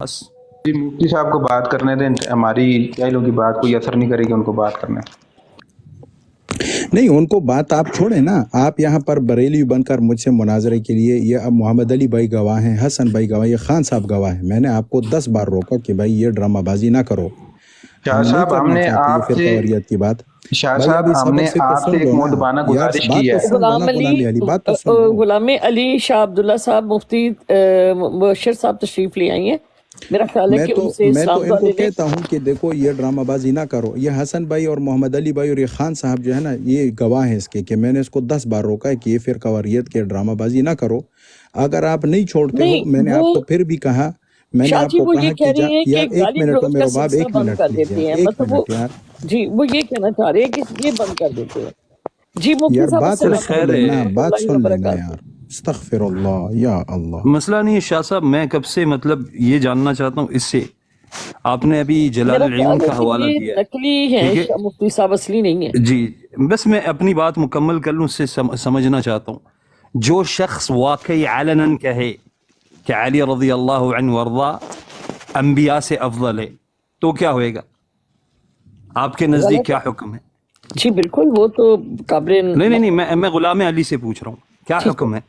بس جی مفتی صاحب کو بات کرنے دیں، ہماری جاہلوں کی بات کوئی اثر نہیں کرے گی ان کو بات کرنے۔ نہیں، ان کو بات آپ چھوڑیں نا، آپ یہاں پر بریلی بن کر مجھ سے مناظرے کے لیے، یہ اب محمد علی بھائی گواہ ہیں، حسن بھائی گواہ، یہ خان صاحب گواہ ہیں، میں نے آپ کو 10 بار روکا کہ بھائی یہ ڈرامہ بازی نہ کرو، شاہ ہم نہیں صاحب ہم کرنا نے چاہتے یہ آپ فرقہ سے واریت کی بات۔ شاہ بھائی صاحب ابھی ہم صبر نے سے تو آپ سے سن ایک لو نا مؤدبانہ یار، گزارش بات کی تو ہے۔ سن لو نا غلامی علی، بات تو سن لو۔ غلام علی شاہ عبداللہ صاحب مفتی مبشر صاحب تشریف لے آئی ہیں، میرا خیال ہے کہ ان سے میں تو اسلام ان کو والے نے کہتا ہوں کہ دیکھو یہ ڈرامہ بازی نہ کرو، یہ حسن بھائی اور محمد علی بھائی اور یہ خان صاحب جو ہے نا، یہ گواہ ہیں اس کے کہ میں نے اس کو 10 بار روکا ہے کہ یہ فرقہ واریت کے ڈرامہ بازی نہ کرو۔ اگر آپ نہیں چھوڑتے ہو، نہیں، میں نے وہ آپ کو پھر بھی کہا، میں نے شاہ آپ جی کو وہ یہ کہا کہہ کہ رہی ہیں کہ یار ایک گالی منٹ ہو گلوچ کا میرے باپ، سلسلہ ایک بند منٹ کر پلیز یار، دیتے ہیں، ایک مطلب وہ منٹ یار، جی وہ یہ کہنا چاہ رہے ہیں کہ یہ بند کر دیتے ہیں۔ جی مفتی یار صاحب بات تو چلے السلام سن خیر علیکم ہے، لینا، ورحمۃ بات اللہ سن لینا وبرکاتہ۔ یار، استغفر اللہ یا اللہ۔ مسئلہ نہیں ہے شاہ صاحب، میں کب سے مطلب یہ جاننا چاہتا ہوں اس سے، آپ نے ابھی جلال میرا العیون خیال ہے کا کہ حوالہ یہ دیا نقلی ہیں، ٹھیک ہے مفتی صاحب اصلی نہیں ہے۔ جی، بس میں اپنی بات مکمل کر لوں، اس سے سمجھنا چاہتا ہوں۔ جو شخص واقعی علناً کہے کہ علی رضی اللہ عنہ وارضا انبیاء سے افضل ہے تو کیا ہوئے گا؟ آپ کے نزدیک غلط کیا ہے حکم ہے؟ جی، بالکل، وہ تو قابل نہیں، میں غلام علی سے پوچھ رہا ہوں، کیا ٹھیک ہے۔ حکم ہے؟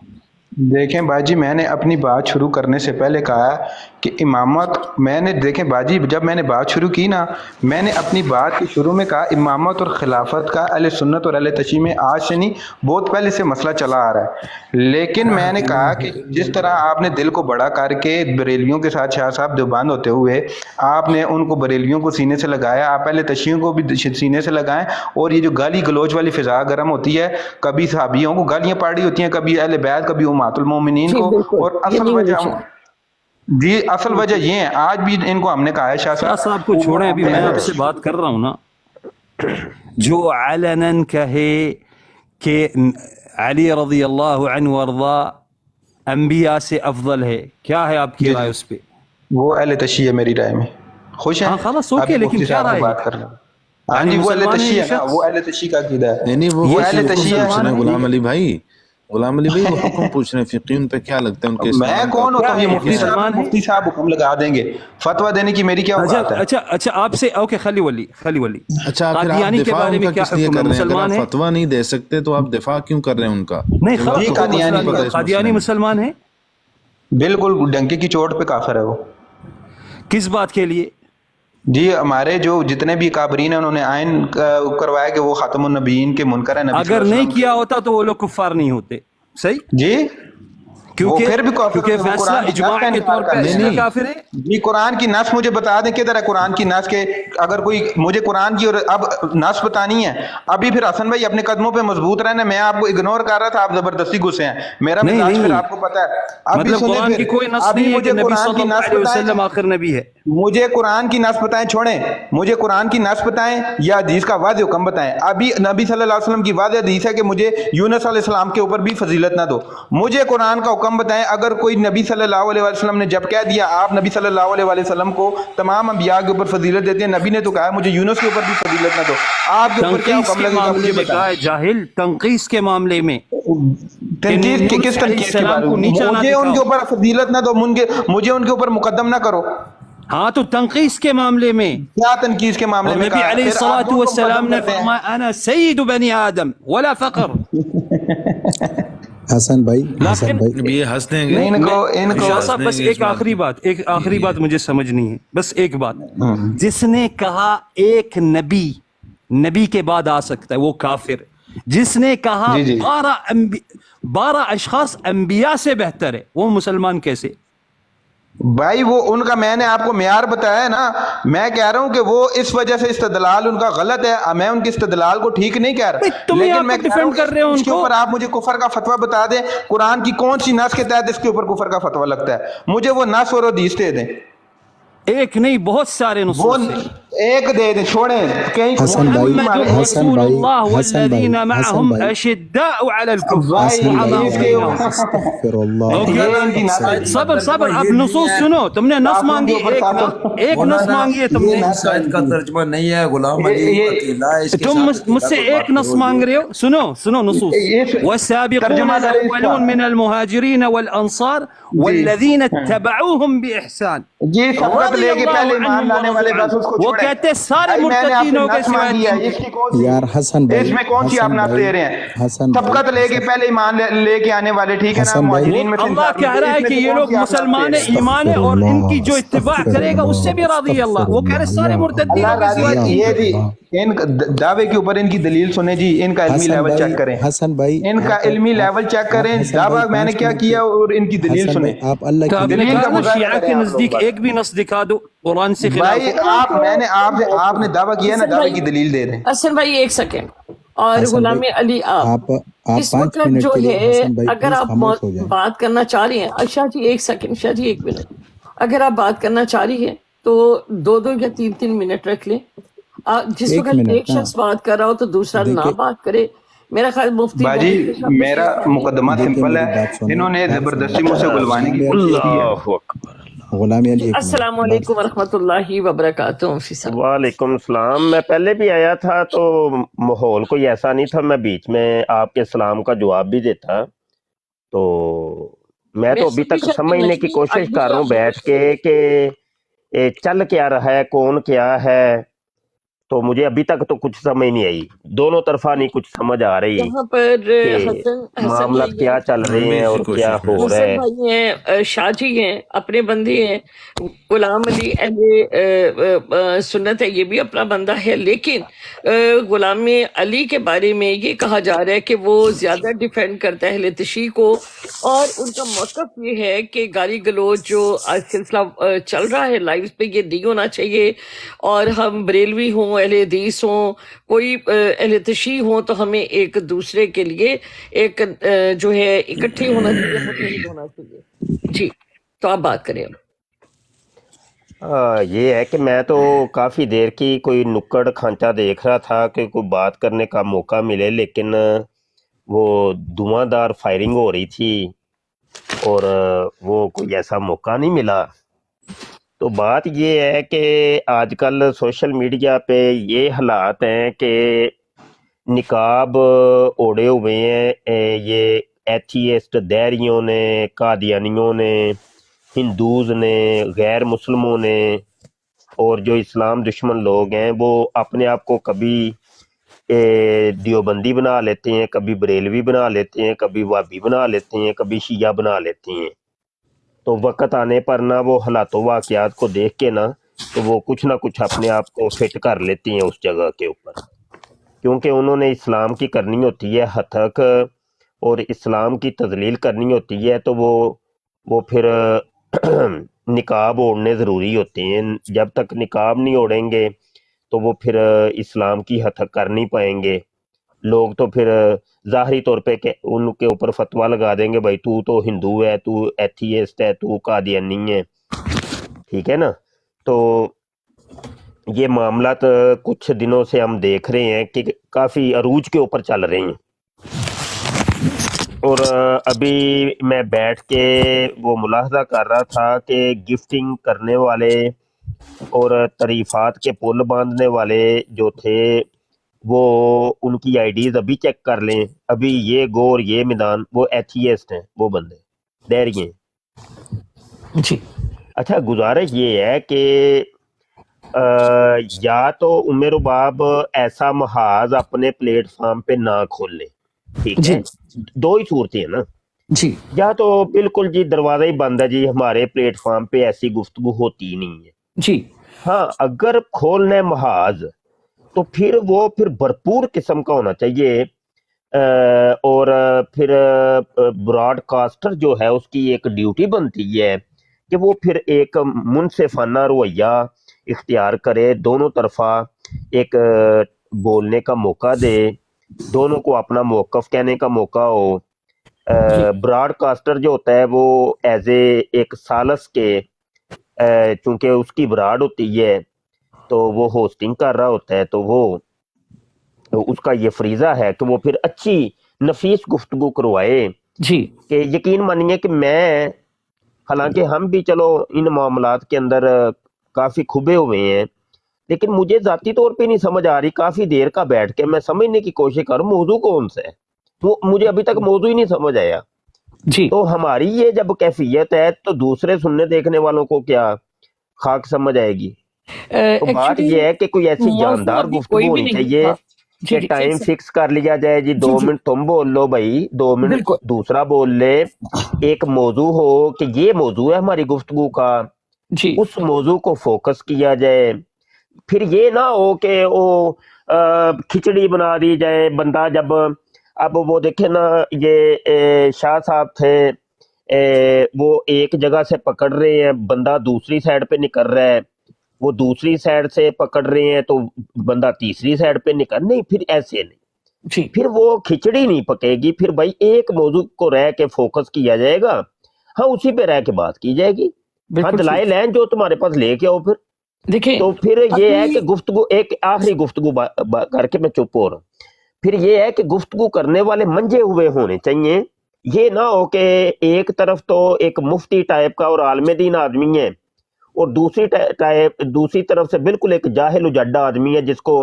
دیکھیں باجی، میں نے اپنی بات شروع کرنے سے پہلے کہا کہ امامت، میں نے دیکھیں باجی، جب میں نے بات شروع کی نا، میں نے اپنی بات کے شروع میں کہا امامت اور خلافت کا اہل سنت اور اہل تشیع میں آج سے نہیں، بہت پہلے سے مسئلہ چلا آ رہا ہے، لیکن میں نے کہا کہ جس طرح آپ نے دل کو بڑا کر کے بریلیوں کے ساتھ شاہ صاحب دیوبند ہوتے ہوئے آپ نے ان کو بریلیوں کو سینے سے لگایا، آپ اہل تشیع کو بھی سینے سے لگائیں، اور یہ جو گالی گلوچ والی فضا گرم ہوتی ہے، کبھی صحابیوں کو گالیاں پاڑی ہوتی ہیں، کبھی اہل بیت، کبھی امہات المومنین جی کو، بالکل، اور یہ اصل نہیں ہونی وجہ چاہیے۔ جی اصل وجہ یہ ہے، آج بھی ان کو ہم نے کہا ہے شاہ شاہ صاحب کو صاحب چھوڑیں، ہم ابھی نے میں اہل آپ سے تشیع بات کر رہا ہوں نا۔ جو علناً کہے کہ علی رضی اللہ عنہ وارضا انبیاء سے افضل ہے، کیا ہے آپ کی جی رائے جی اس پہ؟ وہ اہل تشیع ہے میری رائے میں، خوش ہیں؟ ہاں خلاص اوکے، ابھی لیکن مفتی کیا صاحب سے رائے ہے؟ بات کر لیں۔ ہاں یعنی جی، وہ اہل مسلمان ہے تشیع یہ ہے نا، شخص؟ وہ اہل تشیع کا عقیدہ ہے، نہیں وہ یہ وہ اہل حکم شخص تشیع پوچھ مسلمان رہے ہے، ہیں ہے؟ ٹھیک غلام ہے۔ علی بھائی، غلام علی بھائی وہ حکم پوچھ رہے ہیں فقیون پہ، کیا لگتا ہے ان کے میں اسلام کا؟ کون ہوتا کیا ہوں؟ یہ ہے، مفتی صاحب مسلمان ہے؟ مفتی صاحب حکم لگا دیں گے، فتویٰ دینے کی میری کیا اچھا اوقات ہے؟ اچھا اچھا، آپ سے اوکے، خلی ولی اچھا پھر آپ قادیانی کے دفاع بارے ان میں کا کیا کس لیے حکم ہے؟ کر رہے ہیں؟ اگر مسلمان آپ ہے؟ فتویٰ نہیں دے سکتے تو آپ دفاع کیوں کر رہے ہیں ان کا؟ نہیں جب آپ جی کو خود نہیں قادیانی پتہ اس مسئلے قادیانی میں۔ مسلمان ہے؟ بالکل ڈنکے کی چوٹ پہ کافر ہے وہ۔ کس بات کے لیے؟ جی ہمارے جو جتنے بھی کابرین ہیں انہوں نے آئین کروایا کہ وہ خاتم النبیین کے منکر ہیں، نبی صلی اگر اللہ علیہ نہیں وسلم کیا کے۔ ہوتا تو وہ لوگ کفار نہیں ہوتے، صحیح؟ جی وہ پھر بھی کافر کیونکہ ہوتے، وہ فیصلہ قرآن کی نص اجماع کا کے انکار طور کر پہ رہے اس نہیں ہیں لیے نا۔ نہیں، کافر ہے۔ جی قرآن کی نص مجھے بتا دیں کدھر ہے قرآن کی نص کے، اگر کوئی مجھے قرآن کی اور اب نص بتانی ہے، ابھی پھر حسن بھائی اپنے قدموں پہ مضبوط رہنا، میں آپ کو اگنور کر رہا تھا، آپ زبردستی گھسے ہیں، میرا نہیں مزاج پھر نہیں، آپ کو پتا ہے۔ ابھی مطلب سنیں، قرآن پھر کی کوئی نص ابھی نہیں ہے کہ مجھے نبی قرآن صلی کی اللہ نص علیہ بتائیں، وسلم آخر نبی ہے۔ مجھے قرآن کی نص بتائیں، چھوڑیں، مجھے قرآن کی نص بتائیں یا حدیث کا واضح حکم بتائیں۔ ابھی نبی صلی اللہ علیہ وسلم کی واضح حدیث ہے کہ مجھے یونس علیہ السلام کے اوپر بھی فضیلت نہ دو، مجھے قرآن کا حکم بتائیں۔ اگر کوئی نبی صلی اللہ علیہ وسلم نے جب کہہ دیا آپ نبی صلی اللہ علیہ وسلم کو تمام انبیاء کے اوپر فضیلت دیتے ہیں، نبی نے تو کہا مجھے یونس کے اوپر بھی فضیلت نہ دو، آپ کے اوپر کیا تنقیس حکم کے لگے گا معاملے مجھے میں بتائیں۔ کہا ہے جاہل، تنقیس کے معاملے میں کہ تنقید یونس کس علیہ تنقید کے السلام بارے کو میں؟ نیچا نہ مجھے ان کے دکھاؤ۔ اوپر فضیلت نہ دو، مجھے ان کے اوپر مقدم نہ کرو۔ ہاں تو تنقیس کے معاملے میں، کیا تنقید کے معاملے اور میں نبی کہا ہے؟ علیہ پھر آپ الصلوۃ کون کو والسلام مقدم نے کرتے ہیں؟ فرمایا انا سید بنی آدم ولا فقر، حسن بھائی، حسن لیکن بھائی، اب یہ ہنس دیں گے، ان کو شاہ ہنس صاحب دیں بس گے اس ایک بات پہ۔ ایک آخری بات مجھے سمجھنی ہے، بس ایک بات، ہم۔ جس نے کہا ایک نبی کے بعد آ سکتا ہے وہ کافر، جس نے کہا جی جی 12 اشخاص انبیاء سے بہتر ہے وہ مسلمان کیسے؟ بھائی وہ ان کا میں نے آپ کو معیار بتایا ہے نا، میں کہہ رہا ہوں کہ وہ اس وجہ سے استدلال ان کا غلط ہے، میں ان کے استدلال کو ٹھیک نہیں کہہ بھئی رہا، تم یہاں لیکن میں پر کہہ رہا ہوں ڈیفینڈ کر رہے ہو اس ان کے کو۔ اوپر آپ مجھے کفر کا فتویٰ بتا دیں، قرآن کی کون سی نص کے تحت اس کے اوپر کفر کا فتویٰ لگتا ہے، مجھے وہ نص اور حدیث دے دیں۔ ایک نہیں، بہت سارے وہ نصوص ہیں۔ ایک دے دیں چھوڑیں کہیں حسن بھائی محمد حسن رسول بھائی الله حسن بھائی والذين حسن معهم بھائی أشداء على الكفار بھائی حسن رحماء اس بھائی کے بينهم استغفر اللہ اوکے یہ ان کی استغفر صبر صبر اب نصوص سنو تم نے نص مانگی ایک نص مانگی ہے تم نے شاید کا ترجمہ نہیں ہے غلام علی اکیلا ہے، اس کے تم ساتھ مجھ سے ایک نص مانگ رہے ہو سنو نصوص والسابقون ترجمہ کریں اس کا الأولون من المهاجرين والأنصار والذين اتبعوهم بإحسان جی سبقت رضی لے کے اللہ پہلے ایمان عنہم لانے والے ورضوا بس اس کو عنہ۔ وہ چھوڑیں کہتے ہیں سارے بھائی میں نے آپ سے مرتدین ہو گئے نس سوائے مانگی ہے تین اس کی کون سی یار حسن بھائی اس میں کون سی آپ حسن نس بھائی دے رہے ہیں حسن بھائی سبقت لے کے پہلے ایمان لے کے آنے والے ٹھیک ہے نا حسن بھائی مہاجرین میں سے اللہ انصار میں کہہ سے رہا ہے اس میں کہ سے یہ کون لوگ سی آپ نس مسلمان دے ہیں رہے ہیں ایمان ہے استغفر اور ان کی اللہ جو اتباع استغفر کرے گا اس سے بھی اللہ راضی ہے اللہ استغفر وہ کہہ رہے اللہ سارے یا مرتدین اللہ ہو گئے راضی سوائے ہے یا تین یہ جی اللہ ان دعوے کے اوپر ان کی دلیل سنیں جی ان کا علمی حسن لیول بھائی چیک کریں حسن بھائی ان کا علمی لیول چیک کریں حسن دعویٰ بھائی میں نے 5 کیا منٹ کیا اور ان کی دلیل حسن سنیں بھائی آپ اللہ تو کی آپ نے دلیل کہا کا نا مظاہرہ شیعہ کریں کے آپ لوگ نزدیک بس ایک بھی نص دکھا دو قرآن سے خلاف بھائی ہو میں نے آپ نے دعویٰ کیا ہے نا حسن دعوے بھائی کی دلیل دے دیں حسن بھائی ایک سیکنڈ اور حسن غلام بھائی علی آپ آپ اس 5 وقت منٹ جو کے لیے ہے حسن بھائی اگر پلیز آپ خاموش ہو جائیں بات کرنا چاہ رہی ہیں شاہ جی ایک سیکنڈ شاہ جی ایک منٹ اگر آپ بات کرنا چاہ رہی ہیں تو 2 یا 3 منٹ رکھ لیں جس 1 وقت ایک منٹ نا شخص بات کر رہا ہو تو دوسرا نہ دیکھیں بات کرے میرا خیال مفتی باجی بہت سے شب میرا تشریف لائیں گے مقدمہ دیکھیں سمپل میری ہے بات سنیں انہوں نے بات زبردستی سنیں مجھ سے بلوانے کی غلام کوشش علی کی ہے اللہ اکبر غلام علی 1 السلام منٹ بات علیکم ورحمۃ اللہ وبرکاتہ مفتی صاحب وعلیکم السلام. میں پہلے بھی آیا تھا تو ماحول کوئی ایسا نہیں تھا، میں بیچ میں آپ کے سلام کا جواب بھی دیتا. تو میں تو ابھی صوفی تک شاہ کی سمجھنے کی نجمی کوشش ابھی کر رہا ہوں بیٹھ کے کہ چل کیا رہا ہے، کون کیا ہے. تو مجھے ابھی تک تو کچھ سمجھ نہیں آئی، دونوں طرفہ نہیں کچھ سمجھ آ رہی یہاں پر کہ حسن معاملات بھائی کیا ہیں چل رہے میں بھی ہیں اسی اور کیا کوشش میں ہو رہا حسن ہے. بھائی ہیں شاہ جی ہیں اپنے بندے ہیں غلام علی اہل سنت ہے یہ بھی اپنا بندہ ہے لیکن غلام علی کے بارے میں یہ کہا جا رہا ہے کہ وہ زیادہ ڈیفینڈ کرتا ہے اہل تشیع کو اور ان کا موقف یہ ہے کہ گالی گلوچ جو سلسلہ چل رہا ہے لائیو پہ یہ نہیں ہونا چاہیے اور ہم بریلوی ہوں اہل حدیث ہوں کوئی اہل تشیع ہوں تو ہمیں ایک دوسرے کے لیے ایک جو ہے اکٹھے ہونا چاہیے متحد ہونا چاہیے جی تو آپ بات کریں یہ ہے کہ میں تو کافی دیر کی کوئی نکڑ کھانچا دیکھ رہا تھا کہ کوئی بات کرنے کا موقع ملے، لیکن وہ دھواں دار فائرنگ ہو رہی تھی اور وہ کوئی ایسا موقع نہیں ملا. تو بات یہ ہے کہ آج کل سوشل میڈیا پہ یہ حالات ہیں کہ نقاب اوڑے ہوئے ہیں یہ ایتھیسٹ دہریوں نے، قادیانیوں نے، ہندوز نے، غیر مسلموں نے اور جو اسلام دشمن لوگ ہیں وہ اپنے آپ کو کبھی دیوبندی بنا لیتے ہیں، کبھی بریلوی بنا لیتے ہیں، کبھی وابی بنا لیتے ہیں، کبھی شیعہ بنا لیتے ہیں. تو وقت آنے پر نہ وہ حالات و واقعات کو دیکھ کے نا تو وہ کچھ نہ کچھ اپنے آپ کو فٹ کر لیتی ہیں اس جگہ کے اوپر، کیونکہ انہوں نے اسلام کی کرنی ہوتی ہے ہتک اور اسلام کی تذلیل کرنی ہوتی ہے تو وہ پھر نقاب اوڑھنے ضروری ہوتے ہیں. جب تک نقاب نہیں اوڑھیں گے تو وہ پھر اسلام کی ہتک کر نہیں پائیں گے. لوگ تو پھر ظاہری طور پہ کہ ان کے اوپر فتویٰ لگا دیں گے بھائی تو ہندو ہے، تو ایتھیسٹ ہے، تو قادیانی ہے، ٹھیک ہے نا. تو یہ معاملات کچھ دنوں سے ہم دیکھ رہے ہیں کہ کافی عروج کے اوپر چل رہے ہیں. اور ابھی میں بیٹھ کے وہ ملاحظہ کر رہا تھا کہ گفٹنگ کرنے والے اور تعریفات کے پل باندھنے والے جو تھے وہ ان کی آئی ڈیز ابھی چیک کر لیں. ابھی یہ گور یہ میدان وہ ایتھیسٹ ہیں، وہ بندے دہری ہیں. جی اچھا گزارش یہ ہے کہ یا تو عمر باب ایسا محاذ اپنے پلیٹ فارم پہ نہ کھول لیں، ٹھیک جی ہے، 2 ہی صورتیں ہیں نا. جی یا تو بالکل جی دروازہ ہی بند ہے جی، ہمارے پلیٹ فارم پہ ایسی گفتگو ہوتی ہی نہیں ہے. جی ہاں اگر کھولنا محاذ تو پھر وہ بھرپور قسم کا ہونا چاہیے اور پھر براڈ کاسٹر جو ہے اس کی ایک ڈیوٹی بنتی ہے کہ وہ پھر ایک منصفانہ رویہ اختیار کرے، دونوں طرفہ ایک بولنے کا موقع دے، دونوں کو اپنا موقف کہنے کا موقع ہو. براڈ کاسٹر جو ہوتا ہے وہ ایز اے ایک سالس کے چونکہ اس کی براڈ ہوتی ہے تو وہ ہوسٹنگ کر رہا ہوتا ہے تو وہ اس کا یہ فریضہ ہے کہ وہ پھر اچھی نفیس گفتگو کروائے جی کہ یقین مانیے کہ میں حالانکہ ہم بھی چلو ان معاملات کے اندر کافی کھبے ہوئے ہیں لیکن مجھے ذاتی طور پہ نہیں سمجھ آ رہی کافی دیر کا بیٹھ کے میں سمجھنے کی کوشش کروں موضوع کون سا ہے وہ مجھے ابھی تک موضوع ہی نہیں سمجھ آیا جی تو ہماری یہ جب کیفیت ہے تو دوسرے سننے دیکھنے والوں کو کیا خاک سمجھ آئے گی تو بات ایکچولی یہ ہے کہ کوئی ایسی موضوع جاندار ابھی گفتگو کوئی بھی ہونی نہیں چاہیے تھا کہ جی ٹائم ایک فکس کر لیا جائے جی جی 2 جی منٹ تم بول لو بھائی 2 منٹ بالکل دوسرا بول لے ایک موضوع ہو کہ یہ موضوع ہے ہماری گفتگو کا جی اس موضوع کو فوکس کیا جائے پھر یہ نہ ہو کہ وہ کھچڑی بنا دی جائے بندہ جب اب وہ دیکھیں نا یہ شاہ صاحب تھے وہ ایک جگہ سے پکڑ رہے ہیں بندہ دوسری سائڈ پہ نکل رہا ہے وہ دوسری سائڈ سے پکڑ رہے ہیں تو بندہ تیسری سائڈ پہ نکل نہیں پھر ایسے نہیں جی پھر وہ کھچڑی نہیں پکے گی پھر بھائی ایک موضوع کو رہ کے فوکس کیا جائے گا ہاں اسی پہ رہ کے بات کی جائے گی ہاں بالکل دلائل ہیں جو تمہارے پاس لے کے آؤ پھر دیکھیں تو پھر یہ ہے ابھی کہ گفتگو ایک آخری گفتگو کر کے میں چپ ہو رہا ہوں پھر یہ ہے کہ گفتگو کرنے والے منجے ہوئے ہونے چاہیے یہ نہ ہو کہ ایک طرف تو ایک مفتی ٹائپ کا اور عالم دین آدمی ہے اور دوسری طرف سے بالکل ایک جاہل اجڈا آدمی ہے جس کو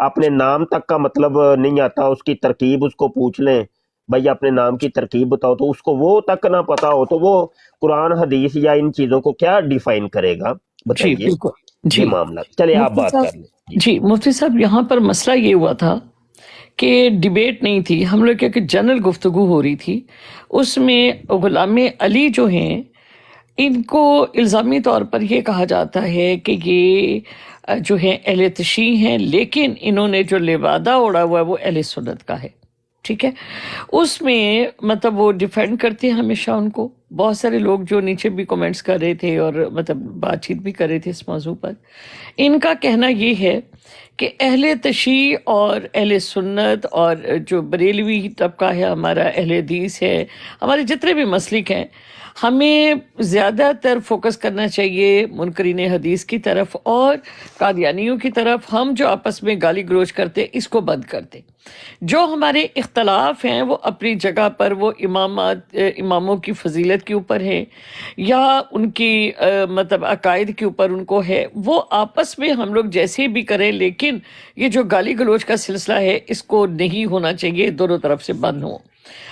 اپنے نام تک کا مطلب نہیں آتا اس کی ترکیب اس کو پوچھ لیں بھائی اپنے نام کی ترکیب بتاؤ تو اس کو وہ تک نہ پتا ہو تو وہ قرآن حدیث یا ان چیزوں کو کیا ڈیفائن کرے گا جی بتائیے بالکل یہ جی معاملہ چلے آپ مفتی بات صاحب کر لیں جی مفتی صاحب یہاں پر مسئلہ یہ ہوا تھا کہ ڈیبیٹ نہیں تھی ہم لوگ کی جنرل گفتگو ہو رہی تھی اس میں غلام علی جو ہیں ان کو الزامی طور پر یہ کہا جاتا ہے کہ یہ جو ہے اہل تشیع ہیں لیکن انہوں نے جو لبادہ اوڑا ہوا ہے وہ اہل سنت کا ہے ٹھیک ہے اس میں مطلب وہ ڈیفینڈ کرتے ہیں ہمیشہ ان کو بہت سارے لوگ جو نیچے بھی کومنٹس کر رہے تھے اور مطلب بات چیت بھی کر رہے تھے اس موضوع پر ان کا کہنا یہ ہے کہ اہل تشیع اور اہل سنت اور جو بریلوی طبقہ ہے ہمارا اہل حدیث ہے ہمارے جتنے بھی مسلک ہیں ہمیں زیادہ تر فوکس کرنا چاہیے منکرین حدیث کی طرف اور قادیانیوں کی طرف ہم جو آپس میں گالی گلوچ کرتے اس کو بند کرتے جو ہمارے اختلاف ہیں وہ اپنی جگہ پر وہ اماموں کی فضیلت کے اوپر ہے یا ان کی مطلب عقائد کے اوپر ان کو ہے وہ آپس میں ہم لوگ جیسے بھی کریں لیکن یہ جو گالی گلوچ کا سلسلہ ہے اس کو نہیں ہونا چاہیے دونوں طرف سے بند ہو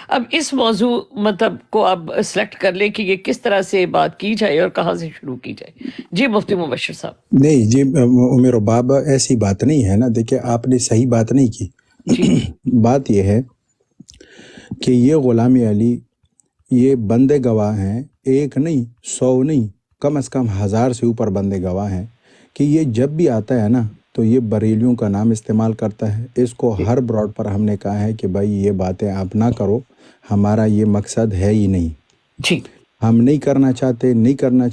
اب اس موضوع مطلب کو آپ سلیکٹ کر لیں کہ یہ کس طرح سے بات کی جائے اور کہاں سے شروع کی جائے جی مفتی مبشر صاحب نہیں جی عمر و بابا ایسی بات نہیں ہے نا دیکھیں آپ نے صحیح بات نہیں کی جی بات یہ ہے کہ یہ غلام علی یہ بندے گواہ ہیں ایک نہیں 100 نہیں کم از کم 1000 سے اوپر بندے گواہ ہیں کہ یہ جب بھی آتا ہے نا تو یہ بریلیوں کا نام استعمال کرتا ہے اس کو ہر براڈ پر ہم نے کہا ہے کہ بھائی یہ باتیں آپ نہ کرو ہمارا یہ مقصد ہے ہی نہیں جی ہم نہیں کرنا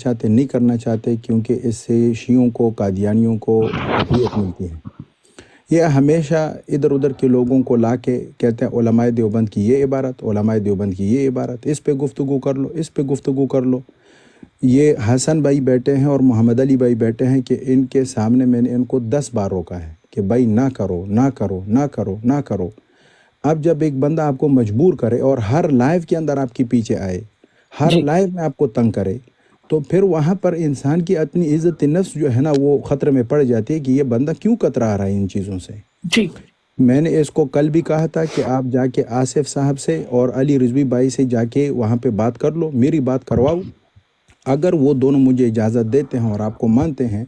چاہتے کیونکہ اس سے شیعوں کو قادیانیوں کو تقویت ملتی ہے یہ ہمیشہ ادھر ادھر کے لوگوں کو لا کے کہتے ہیں علماء دیوبند کی یہ عبارت علماء دیوبند کی یہ عبارت اس پہ گفتگو کر لو یہ حسن بھائی بیٹھے ہیں اور محمد علی بھائی بیٹھے ہیں کہ ان کے سامنے میں نے ان کو 10 بار روکا ہے کہ بھائی نہ کرو اب جب ایک بندہ آپ کو مجبور کرے اور ہر لائیو کے اندر آپ کے پیچھے آئے ہر جی لائیو میں آپ کو تنگ کرے تو پھر وہاں پر انسان کی اپنی عزت نفس جو ہے نا وہ خطرے میں پڑ جاتی ہے کہ یہ بندہ کیوں کترا رہا ہے ان چیزوں سے جی میں نے اس کو کل بھی کہا تھا کہ آپ جا کے آصف صاحب سے اور علی رضوی بھائی سے جا کے وہاں پہ بات کر لو میری بات کرواؤ اگر وہ دونوں مجھے اجازت دیتے ہیں اور آپ کو مانتے ہیں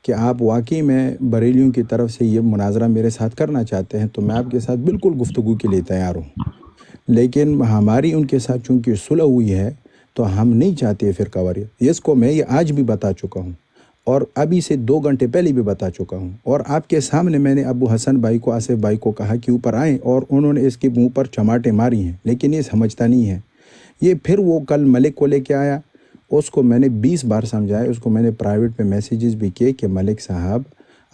کہ آپ واقعی میں بریلیوں کی طرف سے یہ مناظرہ میرے ساتھ کرنا چاہتے ہیں تو میں آپ کے ساتھ بالکل گفتگو کے لیے تیار ہوں لیکن ہماری ان کے ساتھ چونکہ صلح ہوئی ہے تو ہم نہیں چاہتے فرقہ واریت اس کو میں یہ آج بھی بتا چکا ہوں اور ابھی سے 2 گھنٹے پہلے بھی بتا چکا ہوں اور آپ کے سامنے میں نے ابو حسن بھائی کو آصف بھائی کو کہا کہ اوپر آئیں اور انہوں نے اس کے منہ پر چماٹے ماری ہیں لیکن یہ سمجھتا نہیں ہے یہ پھر وہ کل ملک کو لے کے آیا اس کو میں نے 20 بار سمجھایا اس کو میں نے پرائیویٹ پہ میسیجز بھی کیے کہ ملک صاحب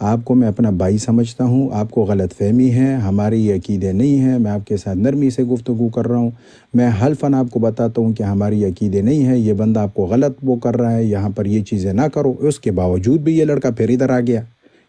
آپ کو میں اپنا بھائی سمجھتا ہوں آپ کو غلط فہمی ہے ہماری یہ عقیدے نہیں ہیں میں آپ کے ساتھ نرمی سے گفتگو کر رہا ہوں میں حلفاً آپ کو بتاتا ہوں کہ ہماری عقیدے نہیں ہے یہ بندہ آپ کو غلط وہ کر رہا ہے یہاں پر یہ چیزیں نہ کرو اس کے باوجود بھی یہ لڑکا پھر ادھر آ گیا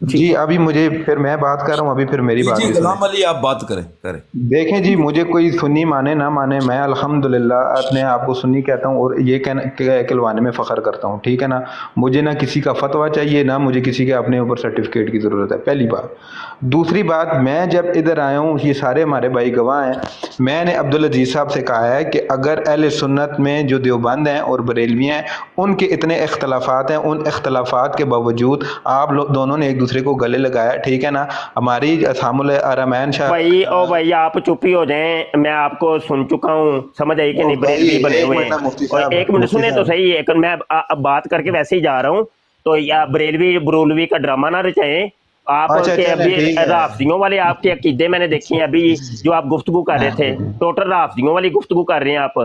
جی ابھی مجھے پھر میں بات کر رہا ہوں، ابھی پھر میری بات جی بھی غلام سنیں۔ علی آپ بات کریں دیکھیں جی، مجھے کوئی سنی مانے نہ مانے، میں الحمدللہ اپنے آپ کو سنی کہتا ہوں اور یہ کہلوانے میں فخر کرتا ہوں، ٹھیک ہے نا۔ مجھے نہ کسی کا فتویٰ چاہیے، نہ مجھے کسی کے اپنے اوپر سرٹیفکیٹ کی ضرورت ہے، پہلی بات۔ دوسری بات، میں جب ادھر آیا ہوں، یہ سارے ہمارے بھائی گواہ ہیں، میں نے عبدالعزیز صاحب سے کہا ہے کہ اگر اہل سنت میں جو دیوبند ہیں اور بریلوی ہیں ان کے اتنے اختلافات ہیں، ان اختلافات کے باوجود آپ لوگ دونوں نے ایک دوسرے کو گلے لگایا، ٹھیک ہے نا۔ ہماری اسام الارمین شاہ بھائی آپ چپ ہی ہو جائیں، میں آپ کو سن چکا ہوں، سمجھ آئی کہ نہیں؟ بریلوی بنے ہوئے ہیں، اور ایک منٹ سنیں تو صحیح، ایک میں اب بات کر کے ویسے ہی جا رہا ہوں، تو یا بریلوی کا ڈرامہ نہ رچائیں آپ کے ابھی رافضیوں والے آپ کے عقیدے میں نے دیکھے ہیں ابھی جو آپ گفتگو کر رہے تھے، ٹوٹل رافضیوں والی گفتگو کر رہے ہیں آپ۔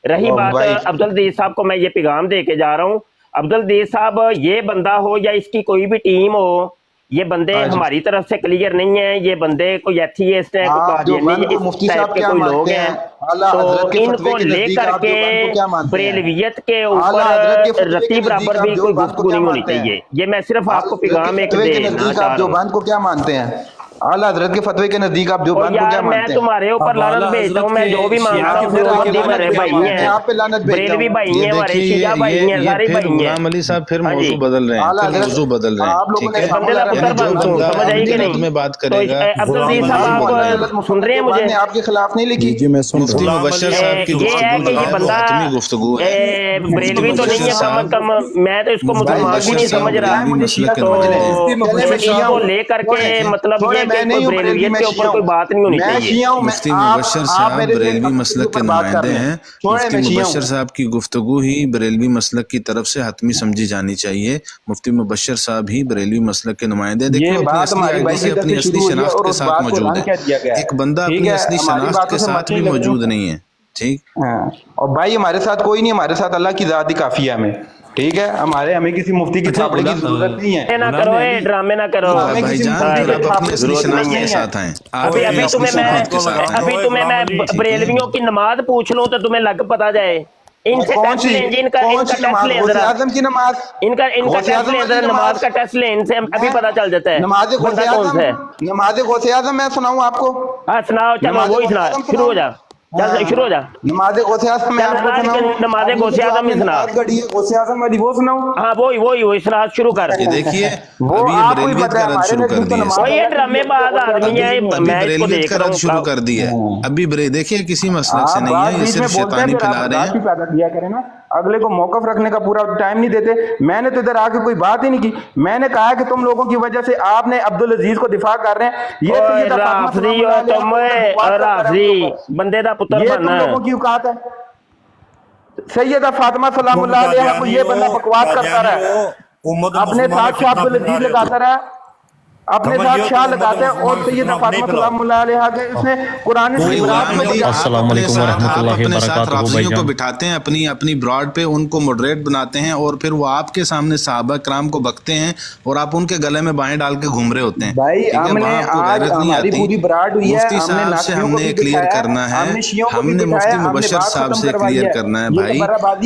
رہی بات عبدالعزیز صاحب کو میں یہ پیغام دے کے جا رہا ہوں، عبدالعزیز صاحب یہ بندہ ہو یا اس کی کوئی بھی ٹیم ہو، یہ بندے ہماری طرف سے کلیئر نہیں ہیں، یہ بندے کوئی ایتھیسٹ ہیں، کوئی قادیانی اس ٹائپ کے کوئی لوگ ہیں، تو ان کو لے کر کے بریلویت کے اوپر رتی برابر بھی کوئی گفتگو نہیں ہونی چاہیے۔ یہ میں صرف آپ کو پیغام ایک دینا چاہ رہا ہوں۔ کو کیا مانتے ہیں؟ اعلیٰ حضرت کے فتوے کے نزدیک آپ دیوبند کو کیا میں مانتے ہیں؟ تمہارے اوپر لعنت بھیجتا ہوں، میں جو بھی مانتا ہوں، دیوبندی ہمارے بھائی ہیں، بریلوی بھائی ہیں، ہمارے شیعہ بھائی ہیں، سارے بھائی ہیں۔ غلام علی صاحب پھر موضوع بدل رہے ہیں، پھر موضوع بدل رہے ہیں، ٹھیک ہے؟ بندے کا پتر بنتا ہوں، سمجھ آئی کہ نہیں؟ میں بات تو کرے گا عبدالعزیز صاحب آپ سن رہے ہیں مجھے؟ نے آپ کے خلاف نہیں لکھی؟ جی میں سن مفتی رہا ہوں۔ مبشر صاحب کی یہ ہے کہ یہ گفتگو بندہ حتمی گفتگو ہے۔ بریلوی تو نہیں ہے کم از کم، میں تو اس کو مسلمان بھی نہیں سمجھ رہا، تو اس کو لے کر کے مطلب یہ کہ کوئی بریلویت کے اوپر کوئی بات نہیں ہونی چاہیے۔ مفتی مبشر صاحب بریلوی مسلک کے نمائندے ہیں، مفتی مبشر صاحب کی گفتگو ہی بریلوی مسلک کی طرف سے حتمی سمجھی جانی چاہیے۔ مفتی مبشر صاحب ہی بریلوی مسلک کے نمائندے، دیکھو اپنی اصلی آئیڈی سے اپنی اصلی شناخت کے ساتھ موجود ہے، ایک بندہ اپنی اصلی شناخت کے ساتھ بھی موجود نہیں ہے، ٹھیک؟ اور بھائی ہمارے ساتھ کوئی نہیں، ہمارے ساتھ اللہ کی ذات ہی کافی ہے ہمیں، ٹھیک ہے؟ ہمیں کسی مفتی کی تھاپڑے کی ضرورت نہیں ہے، نہ کرو ڈرامے نہ کرو بھائی جان، پھر آپ اپنی اصلی شناخت کے ساتھ آئیں، ابھی تمہیں میں بریلویوں کی نماز پوچھ لوں تو تمہیں لگ پتا جائے، ان سے ٹیسٹ لیں جی، ان کا ٹیسٹ لیں ذرا، ان کا ٹیسٹ لیں ذرا، نماز کا ٹیسٹ لیں ان سے، ابھی پتا چل جاتا ہے بندہ کون سا ہے۔ نماز غوث اعظم میں سناؤں آپ کو؟ ہاں سناؤ، چلو وہی سنا، شروع ہو جا، چل شروع ہو جا، نماز غوث اعظم میں آپ کو سناؤں؟ نماز غوث اعظم میں سنا، غوث اعظم والی وہ سناؤں؟ ہاں وہی سنا، شروع کر۔ یہ دیکھیے ابھی یہ بریلویت کا رد شروع کر دیا ہے، یہ ڈرامے باز آدمی ہے، ابھی میں اس کو بریلویت دیکھ کا رہا رد شروع ہوں۔ کر دیا ہے، ابھی دیکھیے کسی مسلک سے نہیں ہے، یہ صرف شیطانی پھیلا رہے ہیں۔ پیدا کیا کریں نا، اگلے کو موقف رکھنے کا پورا ٹائم نہیں دیتے۔ میں نے تو ادھر آ کے کوئی بات ہی نہیں کی، میں نے کہا کہ تم لوگوں کی وجہ سے آپ نے عبدالعزیز کو دفاع کر رہے ہیں، یہ سیدہ فاطمہ رافضی ہو تم، رافضی بندے دا پتر یہ تم بننا، لوگوں کی اوقات ہے؟ سیدہ فاطمہ سلام اللہ علیہ کو یہ بندہ بکواس کرتا رہا، اپنے ساتھ شاہ عبدالعزیز لگاتا رہا، اپنے ساتھ شاہ لگاتے ہیں، اور سیدہ فاطمہ سلام اللہ علیہ کے اس نے قرآن السلام علیکم ورحمۃ اللہ اپنے ساتھ وبرکاتہ۔ رافضیوں کو بٹھاتے ہیں، اپنی براڈ پہ ان کو موڈریٹ بناتے ہیں، اور پھر وہ آپ کے سامنے صحابہ کرام کو بکتے ہیں اور آپ ان کے گلے میں بائیں ڈال کے گھوم رہے ہوتے ہیں۔ بھائی ہم نے آج ہماری پوری براڈ ہوئی ہے، مفتی صاحب سے ہم نے کلیئر کرنا ہے، ہم نے مفتی مبشر صاحب سے کلیئر کرنا ہے بھائی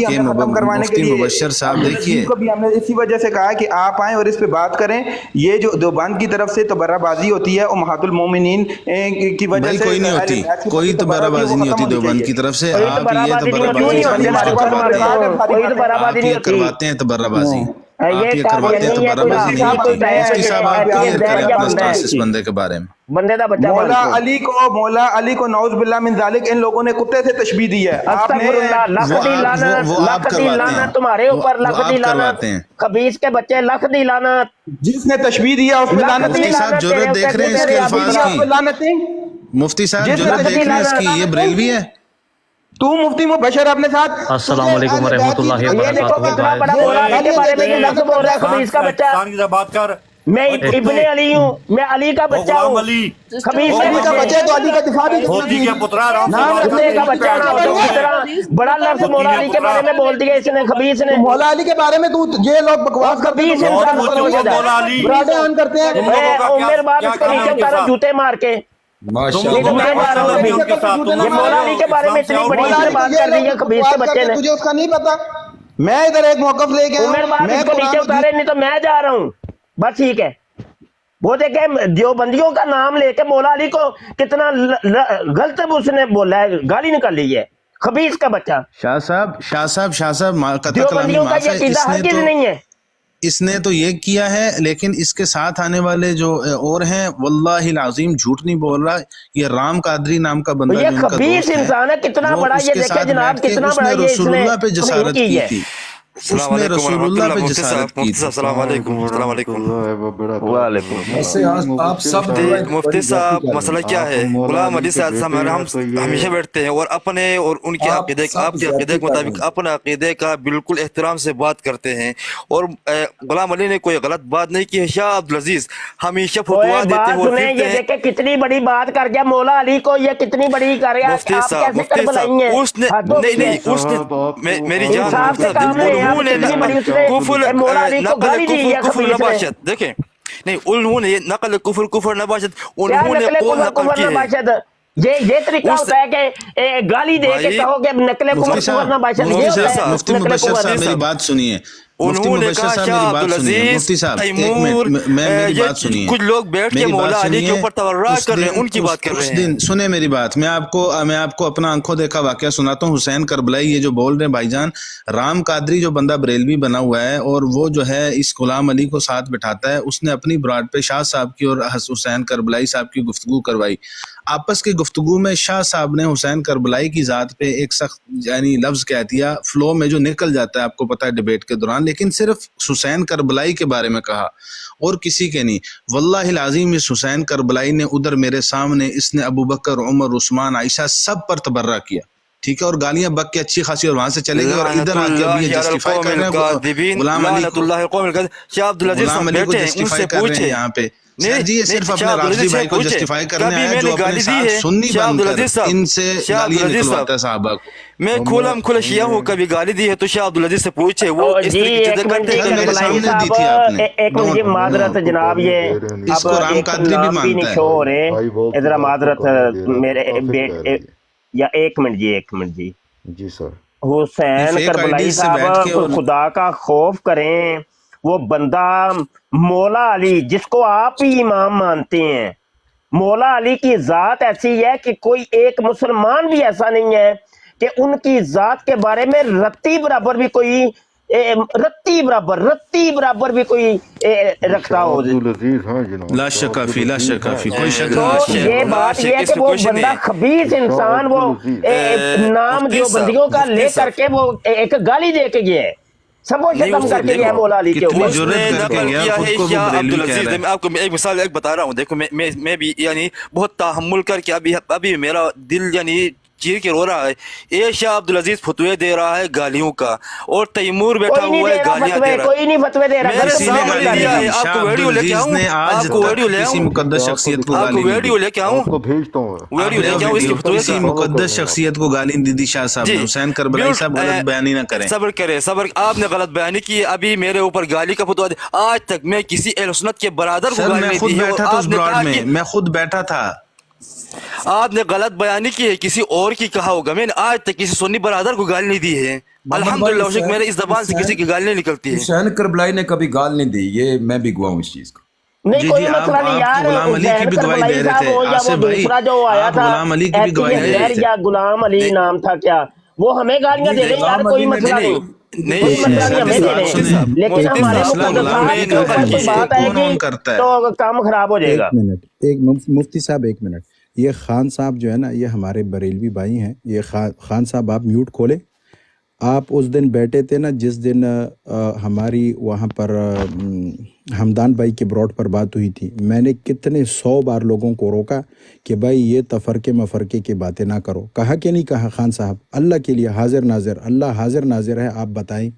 کہ مفتی مبشر صاحب دیکھیے، کو بھی ہم نے اسی وجہ سے کہا کہ آپ آئیں اور اس پہ بات کریں۔ یہ جو دیوبند کی طرف سے تبرہ بازی ہوتی ہے امہات المومنین کی وجہ سے، کوئی نہیں ہوتی، کوئی تبرہ بازی نہیں ہوتی دیوبند کی طرف سے، آپ یہ تبرہ بازی کرواتے ہیں، تبرہ بازی آپ یہ کرواتے ہیں، تبرہ بازی نہیں ہوتی۔ مفتی صاحب آپ کلیئر کریں اپنا سٹانس اس بندے کے بارے میں۔ بندے دا بچہ مولا علی کو نعوذ باللہ من ذالک ان لوگوں نے کتے سے تشبیہ دی ہے۔ لکھ دی لعنت تمہارے اوپر، لکھ دی لعنت، خبیث کے بچے، لکھ دی لعنت، جس نے تشبیہ دیا اس پہ لعنت مفتی صاحب ضرورت دیکھ رہے ہیں اس کے الفاظ کی، مفتی صاحب ضرورت دیکھ رہے ہیں اس کی، یہ بریلوی ہے۔ تو مفتی مبشر اپنے ساتھ السلام علیکم ورحمۃ اللہ وبرکاتہ۔ میں ابن علی ہوں، میں علی کا بچہ ہوں، خبیث کا بچہ تو علی کا دفاع بھی نام رکھنے کا بچہ نہ ہو تو کس طرح بڑا لفظ مولا علی کے بارے میں بول دیا اس نے، خبیث نے۔ مولا علی کے بارے میں تو یہ لوگ بکواس کرتے ہیں، برادے آن کرتے ہیں۔ عمر بعد اس کو نیچے اتارا جوتے مار کے، مولا علی کے بارے میں اتنی بڑی بات کر دی ہے خبیث کے بچے نے۔ تجھے اس کا نہیں پتا؟ میں ادھر ایک موقف لے کے عمر بعد اس کو نیچے اتارے، نہیں تو میں جا رہا ہوں، بس ٹھیک ہے۔ وہ دیکھیں دیوبندیوں کا نام لے کے مولا علی کو کتنا غلط اس نے بولا ہے، گالی نکال لی ہے، خبیث کا بچہ۔ شاہ صاحب قطع کلامی دیوبندیوں کا معاف یہ ہے، عقیدہ ہرگز نہیں ہے۔ اس نے تو یہ کیا ہے، لیکن اس کے ساتھ آنے والے جو اور ہیں واللہ العظیم جھوٹ نہیں بول رہا، یہ رام قادری نام کا بندہ یہ جو ان کا خبیث دوست انسان ہے، کتنا وہ بڑا اس یہ کے دیکھیں ساتھ جناب، بیٹھ کے کتنا اس بڑا نے یہ اس رسول نے اللہ پہ جسارت کی ہے۔ تھی، السلام علیکم ورحمۃ اللہ، مفتی صاحب السلام علیکم، السلام علیکم۔ وعلیکم ایسے آپ سب مفتی صاحب مسئلہ کیا ہے؟ غلام علی صاحب ہم ہمیشہ بیٹھتے ہیں اور اپنے اور ان کے عقیدے آپ کے عقیدے کے مطابق اپنے عقیدے کا بالکل احترام سے بات کرتے ہیں، اور غلام علی نے کوئی غلط بات نہیں کی ہے۔ شاہ عبدالعزیز ہمیشہ فتوا دیتے ہیں اور یہ دیکھیں کتنی بڑی بات کر گیا مولا علی کو، یہ کتنی بڑی کر گیا۔ مفتی صاحب اس نے میری جان کفر نباشت، دیکھیں نہیں انہوں نے نقل کفر نباشت، انہوں نے قول نقل کی ہے۔ یہ طریقہ ہوتا ہے کہ گالی دے کے کہو کہ نقل کفر نباشت، مفتی مبشر صاحب میری بات سنیے، انہوں نے کہا شاہ عبدالعزیز تیمور، کچھ لوگ بیٹھ کے مولا علی کے اوپر تورا کر رہے ہیں، ان کی بات کر رہے ہیں۔ سنیں میری بات، میں آپ کو اپنا آنکھوں دیکھا واقعہ سناتا ہوں۔ حسین کربلائی یہ جو بول رہے ہیں بھائی جان، رام قادری جو بندہ بریلوی بنا ہوا ہے اور وہ جو ہے اس غلام علی کو ساتھ بٹھاتا ہے، اس نے اپنی براڈ پہ شاہ صاحب کی اور حسین کربلائی صاحب کی گفتگو کروائی۔ آپس کی گفتگو میں شاہ صاحب نے حسین کربلائی کی ذات پہ ایک سخت یعنی لفظ کہہ دیا، فلو میں جو نکل جاتا ہے آپ کو پتہ ہے ڈیبیٹ کے دوران، لیکن صرف حسین کربلائی کے بارے میں کہا اور کسی کے نہیں۔ واللہ العظیم اس حسین کربلائی نے ادھر میرے سامنے اس نے ابو بکر، عمر، عثمان، عائشہ سب پر تبرہ کیا، ٹھیک ہے، اور گالیاں بک کے اچھی خاصی، اور وہاں سے چلے گئے اور ادھر آ کے ابھی یہ جسٹیفائی کر رہے ہیں غلام علی کو جسٹیفائی کر رہے ہیں یہاں پہ۔ سر جی یہ صرف اپنے راشدی بھائی کو جسٹیفائی کرنا ہے جو اپنے ساتھ سنی بن کر ان سے گالیاں نکلواتا ہے صحابہ کو۔ میں کھلم کھلا شیعہ ہوں، کبھی گالی دی ہے تو شاہ عبدالعزیز سے پوچھے، وہ اس طریقے کی عزت کرتے ہیں۔ میرے سامنے دی تھی آپ نے۔ ایک منٹ معذرت جناب، یہ اس کو رام قادری بھی مانتا ہے۔ ذرا معذرت میرے، یا ایک منٹ جی جی سر، حسین کربلائی صاحب خدا کا خوف کریں، وہ بندہ مولا علی جس کو آپ ہی امام مانتے ہیں، مولا علی کی ذات ایسی ہے کہ کوئی ایک مسلمان بھی ایسا نہیں ہے کہ ان کی ذات کے بارے میں رتی برابر بھی کوئی رکھتا ہو۔ لا شک فی، لا شک فی، کوئی شک نہیں۔ یہ بات یہ ہے کہ وہ بندہ خبیث انسان، وہ نام جو بندیوں کا لے کر کے وہ ایک گالی دے کے گیا ہے، سب وہ ختم کر کے گیا ہے مولا علی کے اوپر۔ میں آپ کو ایک مثال ایک بتا رہا ہوں، دیکھو میں بھی یعنی بہت تحمل کر کے ابھی میرا دل یعنی چیر کے رو رہا ہے۔ اے شاہ عبدالعزیز فتوے دے رہا ہے گالیوں کا، اور تیمور بیٹھا ہوا ہے گالیاں دے رہا ہے۔ کوئی نہیں فتوے دے رہا، میرے سامنے دیا ہے، آپ کو ویڈیو لے کے آؤں، آپ کو ویڈیو لے آؤں، مقدس شخصیت کو آپ کو ویڈیو لے کے آؤں، بھیجتا ہوں، ویڈیو لے کے آؤں اس کی فتوے کسی مقدس شخصیت کو گالی دی تھی شاہ صاحب نے۔ حسین کربلائی صاحب غلط بیانی نہ کریں، صبر کرے صبر، آپ نے غلط بیانی کی، ابھی میرے اوپر گالی کا فتویٰ دے۔ آج تک میں کسی اہل سنت کے برادر کو گالی نہیں دی ہے، اور آپ نے کہا کہ میں خود بیٹھا تھا، آپ نے غلط بیانی کی ہے، کسی اور کی کہا ہوگا، میں نے آج تک کسی سنی برادر کو گالی نہیں دی ہے۔ الحمدللہ شکر میرے اس زبان سے کسی کی گالی نہیں نکلتی ہے۔ حسین کربلائی نے کبھی گال نہیں دی، یہ میں بھی گواہ ہوں اس چیز کا۔ نہیں کوئی مسئلہ نہیں یار، غلام علی کی بھی گواہی دے رہے تھے آصف بھائی، جو آیا تھا غلام علی کی بھی گواہی دے رہے تھے، یا غلام علی نام تھا کیا، وہ ہمیں گالیاں دے دیں یار، کوئی مسئلہ نہیں، کوئی مسئلہ نہیں، ہمیں دے دیں، لیکن ہمارے مقدسات کے اوپر کوئی بات آئے گی تو کام خراب ہو جائے گا۔ ایک مفتی صاحب ایک منٹ، یہ خان صاحب جو ہے نا، یہ ہمارے بریلوی بھائی ہیں۔ یہ خان صاحب آپ میوٹ کھولیں۔ آپ اس دن بیٹھے تھے نا جس دن ہماری وہاں پر ہمدان بھائی کے براڈ پر بات ہوئی تھی، میں نے کتنے 100 بار لوگوں کو روکا کہ بھائی یہ تفرقے مفرقے کی باتیں نہ کرو۔ کہا کہ نہیں کہا خان صاحب؟ اللہ کے لیے حاضر ناظر، اللہ حاضر ناظر ہے، آپ بتائیں۔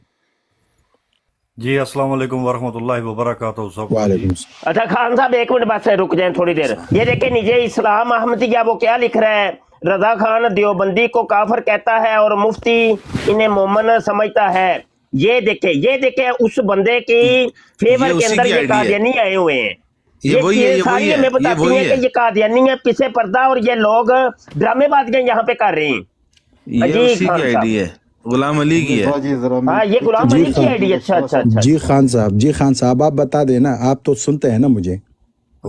جی السلام علیکم ورحمۃ اللہ وبرکاتہ۔ وعلیکم السلام۔ اچھا خان صاحب ایک منٹ بس رک جائیں تھوڑی دیر، یہ دیکھیں نیچے اسلام احمدیہ وہ کیا لکھ رہا ہے، رضا خان دیوبندی کو کافر کہتا ہے اور مفتی انہیں مومن سمجھتا ہے۔ یہ دیکھیں اس بندے کی فیور کے اندر یہ قادیانی آئے ہوئے ہیں، یہ ساری ہمیں بتاتی ہیں کہ یہ قادیانی ہے، پیچھے پردہ، اور یہ لوگ ڈرامے بازیاں یہاں پہ کر رہے ہیں۔ یہ اسی کی آئیڈی ہے، غلام علی کی ہے۔ ہاں یہ غلام علی کی آئیڈی ہے۔ اچھا جی خان صاحب آپ بتا دیں نا، آپ تو سنتے ہیں نا مجھے۔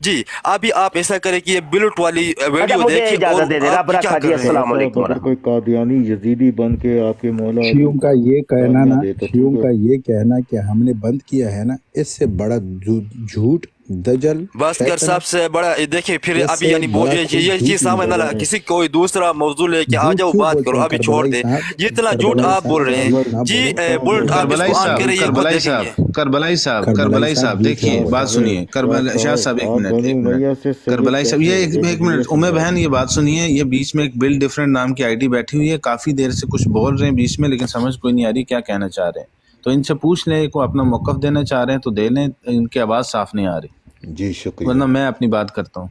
جی ابھی آپ ایسا کریں کہ یہ بلٹ والی اچھا ویڈیو مجھے دیکھیں اور اجازت دے دے آپ رب کیا رکھا کر جی، رہے ہیں. السلام صاحب علیکم اگر ورحمۃ کوئی قادیانی یزیدی بن کے آپ کے مولا شیعوں کا یہ کہنا گالیاں نا دے تو شیعوں ٹھیک کا ہے. یہ کہنا کہ ہم نے بند کیا ہے نا، اس سے بڑا جھوٹ دجل باسکر شیطنت، صاحب سے بڑا دیکھیں پھر اس ابھی سے یعنی بڑا کوئی یہ جھوٹ چیز نہیں سامنے نہ ہے۔ لگا کسی کوئی دوسرا موضوع لے کے آ جھوٹ جاؤ کیوں بات بولتے کرو ہیں ابھی چھوڑ کربلائی دیں صاحب؟ جتنا جھوٹ کربلائی آپ بول صاحب رہے ہیں. جھوٹ نہ جی بولو۔ بلٹ آپ اس کربلائی کو آن صاحب کریں یہ خود کربلائی دیکھیں گے. صاحب کربلائی صاحب کربلائی کربلائی صاحب صاحب جھوٹ نہ دیکھیے بولو۔ بات سنیے کربلا شاہ صاحب آپ بنو امیہ سے سید کربلائی صاحب یہ کیسے ایک منٹ ام بہن یہ بات سنیے. یہ بیچ میں ایک بل ڈفرنٹ نام کی آئی ڈی بیٹھی ہوئی ہے، کافی دیر سے کچھ بول رہے ہیں بیچ میں لیکن سمجھ کوئی نہیں آ رہی کیا کہنا چاہ رہے ہیں. تو ان سے پوچھ لیں کو اپنا موقف دینا چاہ رہے ہیں تو دے لیں، ان کی آواز صاف نہیں آ رہی، جی شکریہ. ورنہ میں اپنی بات کرتا ہوں.